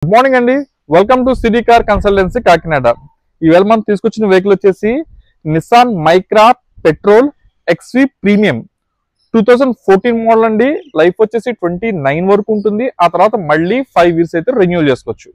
Good morning అండి. Welcome to city car consultancy Kakinada. ఈవేళ మనం తీసుకొచ్చిన వెహికల్ వచ్చేసి Nissan Micra petrol XV premium 2014 model అండి. లైఫ్ వచ్చేసి 29 వరకు ఉంటుంది. ఆ తర్వాత మళ్ళీ 5 years అయితే రెన్యూల్ చేసుకోవచ్చు.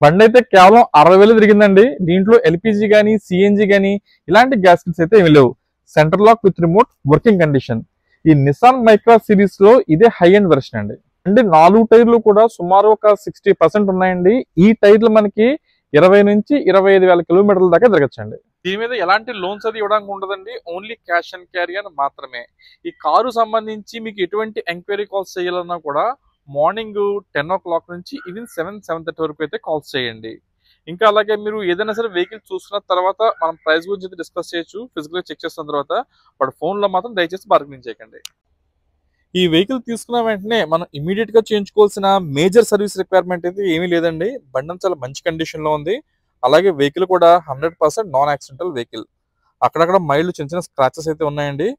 బండి అయితే కేవలం 60,000 తిరిగిందండి. దీంట్లో ఎల్పిజి కానీ సిఎన్జి కానీ ఇలాంటి గ్యాస్కెట్స్ అయితే ఏమి లేవు. Centre lock with remote working condition. ఈ నిస్సాన్ మైక్రా సిరీస్ లో ఇదే హై ఎండ్ వెర్షన్ అండి. అంటే 4 టైర్లు కూడా సుమారు ఒక 60% ఉన్నాయండి. ఈ టైర్లు మనకి 20 నుంచి 25,000 కిలోమీటర్ల దాకా తిరగచ్చండి. దీని మీద ఎలాంటి లోన్స్ అది ఇవ్వడానికి ఉండదండి. ఓన్లీ క్యాష్ అండ్ క్యారీ అని మాత్రమే. ఈ కారు సంబంధించి మీకు ఎటువంటి ఎంక్వైరీ కాల్స్ చేయాలన్నా కూడా మార్నింగ్ 10 o'clock నుంచి ఈవెన్ 7-7:30 వరకు అయితే కాల్స్ చేయండి. ఇంకా అలాగే మీరు ఏదైనా సరే వెహికల్ చూసుకున్న తర్వాత మనం ప్రైస్ గురించి అయితే డిస్కస్ చేయొచ్చు. ఫిజికల్గా చెక్ చేసిన తర్వాత బట్ ఫోన్లో మాత్రం దయచేసి బార్గెనింగ్ చేయకండి. ఈ వెహికల్ తీసుకున్న వెంటనే మనం ఇమీడియట్ గా చేయించుకోవాల్సిన మేజర్ సర్వీస్ రిక్వైర్మెంట్ అయితే ఏమీ లేదండి. బండి చాలా మంచి కండిషన్ లో ఉంది. అలాగే వెహికల్ కూడా 100% నాన్ యాక్సిడెంటల్ వెహికల్. అక్కడక్కడ మైల్డ్ చిన్న చిన్న స్క్రాచెస్ అయితే ఉన్నాయండి.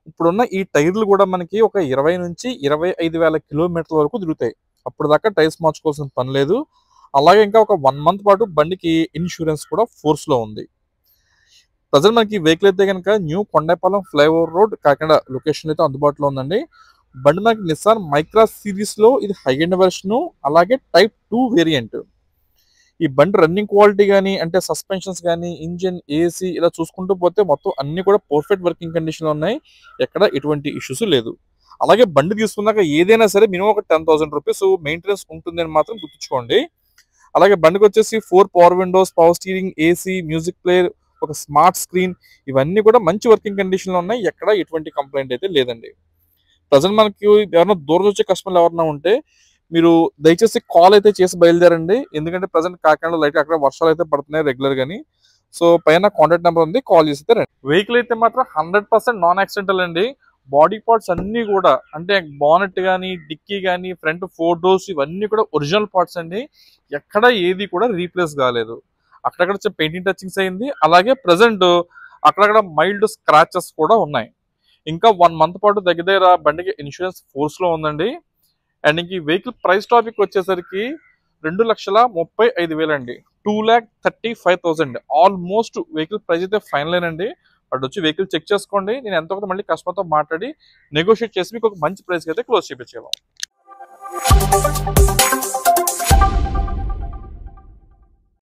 ఇప్పుడున్న ఈ టైర్లు కూడా మనకి ఒక 20 నుంచి 25,000 కిలోమీటర్ల వరకు తిరుగుతాయి. అప్పుడు దాకా టైర్స్ మార్చుకోవాల్సిన పని లేదు. అలాగే ఇంకా ఒక 1 month పాటు బండికి ఇన్సూరెన్స్ కూడా ఫోర్స్ లో ఉంది. ప్రజెంట్ మనకి వెహికల్ అయితే కనుక new Kondapalem flyover road Kakinada location అయితే అందుబాటులో ఉందండి. బండి మనకి నిస్సాన్ మైక్రా సిరీస్ లో ఇది హై ఎండ్ వెర్షన్, అలాగే టైప్ 2 వేరియంట్. ఈ బండి రన్నింగ్ క్వాలిటీ కానీ అంటే సస్పెన్షన్స్ కానీ ఇంజిన్ ఏసీ ఇలా చూసుకుంటూ పోతే మొత్తం అన్ని కూడా పర్ఫెక్ట్ వర్కింగ్ కండిషన్ లో ఉన్నాయి. ఎక్కడ ఎటువంటి ఇష్యూస్ లేదు. అలాగే బండి తీసుకున్నాక ఏదైనా సరే మినిమం ఒక 10,000 రూపీస్ మెయింటెనెన్స్ ఉంటుందని మాత్రం గుర్తుంచుకోండి. అలాగే బండికి వచ్చేసి 4 power Windows, power steering, AC, music player, ఒక స్మార్ట్ స్క్రీన్ ఇవన్నీ కూడా మంచి వర్కింగ్ కండిషన్ లో ఉన్నాయి. ఎక్కడ ఎటువంటి కంప్లైంట్ అయితే లేదండి. ప్రజెంట్ మనకి ఎవరైనా దూరం వచ్చే కస్టమర్లు ఎవరైనా ఉంటే మీరు దయచేసి కాల్ అయితే చేసి బయలుదేరండి. ఎందుకంటే ప్రజెంట్ కాకినాడ లైట్ అక్కడ వర్షాలు అయితే పడుతున్నాయి రెగ్యులర్ గానీ. సో పైన కాంటాక్ట్ నెంబర్ ఉంది, కాల్ చేస్తే రండి. వెహికల్ అయితే మాత్రం 100% నాన్ యాక్సిడెంటల్ అండి. బాడీ పార్ట్స్ అన్ని కూడా అంటే బానెట్ కానీ, డిక్కీ కానీ, ఫ్రంట్ 4 doors ఇవన్నీ కూడా ఒరిజినల్ పార్ట్స్ అండి. ఎక్కడ ఏది కూడా రీప్లేస్ కాలేదు. అక్కడక్కడ పెయింటింగ్ టచింగ్స్ అయింది. అలాగే ప్రజెంట్ అక్కడక్కడ మైల్డ్ స్క్రాచెస్ కూడా ఉన్నాయి. ఇంకా 1 month పాటు దగ్గర బండికి ఇన్సూరెన్స్ ఫోర్స్ లో ఉందండి. అండ్ ఇంక ఈ వెహికల్ ప్రైస్ టాపిక్ వచ్చేసరికి 2,35,000 అండి. 2,35,000 ఆల్మోస్ట్ వెహికల్ ప్రైస్ అయితే ఫైనల్ అండి. అటు వచ్చి వెహికల్ చెక్ చేసుకోండి. నేను ఎంతో కొంత మళ్ళీ కస్టమర్తో మాట్లాడి నెగోషియేట్ చేసి మీకు ఒక మంచి ప్రైస్కి అయితే క్లోజ్ చేయించేవాళ్ళం.